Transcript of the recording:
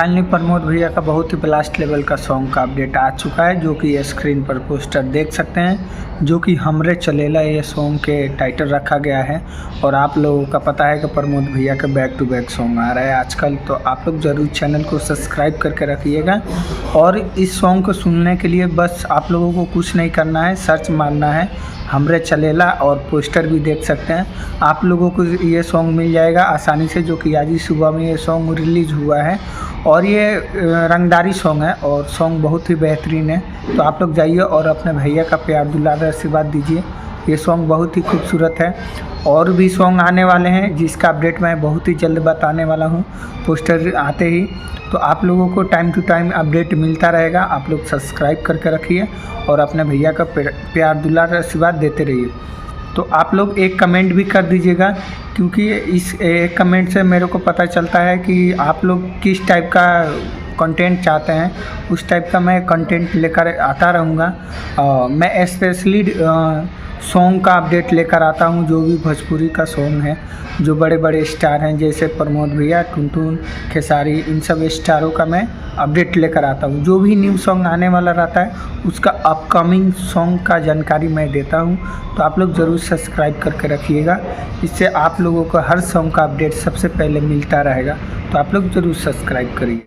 Finally Pramod भैया का बहुत ही ब्लास्ट लेवल का सॉन्ग का अपडेट आ चुका है, जो कि स्क्रीन पर पोस्टर देख सकते हैं, जो कि हमरे चलेला ये सॉन्ग के टाइटल रखा गया है। और आप लोगों का पता है कि प्रमोद भैया का बैक टू बैक सॉन्ग आ रहा है आजकल, तो आप लोग ज़रूर चैनल को सब्सक्राइब करके रखिएगा। और इस सॉन्ग को सुनने के लिए बस आप लोगों को कुछ नहीं करना है, सर्च मारना है हमरे चलेला, और पोस्टर भी देख सकते हैं। आप लोगों को ये सॉन्ग मिल जाएगा आसानी से, जो कि आज ही सुबह में ये सॉन्ग रिलीज़ हुआ है। और ये रंगदारी सॉन्ग है और सॉन्ग बहुत ही बेहतरीन है। तो आप लोग जाइए और अपने भैया का प्यार दुलार आशीर्वाद दीजिए। ये सॉन्ग बहुत ही खूबसूरत है। और भी सॉन्ग आने वाले हैं जिसका अपडेट मैं बहुत ही जल्द बताने वाला हूँ, पोस्टर आते ही। तो आप लोगों को टाइम टू टाइम अपडेट मिलता रहेगा। आप लोग सब्सक्राइब करके रखिए और अपने भैया का प्यार दुलार आशीर्वाद देते रहिए। तो आप लोग एक कमेंट भी कर दीजिएगा, क्योंकि इस एक कमेंट से मेरे को पता चलता है कि आप लोग किस टाइप का कंटेंट चाहते हैं। उस टाइप का मैं कंटेंट लेकर आता रहूँगा। मैं स्पेशली सॉन्ग का अपडेट लेकर आता हूँ, जो भी भोजपुरी का सॉन्ग है, जो बड़े बड़े स्टार हैं जैसे प्रमोद भैया, टुनटुन, खेसारी, इन सब स्टारों का मैं अपडेट लेकर आता हूँ। जो भी न्यू सॉन्ग आने वाला रहता है उसका अपकमिंग सॉन्ग का जानकारी मैं देता हूँ। तो आप लोग ज़रूर सब्सक्राइब करके रखिएगा, इससे आप लोगों को हर सॉन्ग का अपडेट सबसे पहले मिलता रहेगा। तो आप लोग ज़रूर सब्सक्राइब करिए।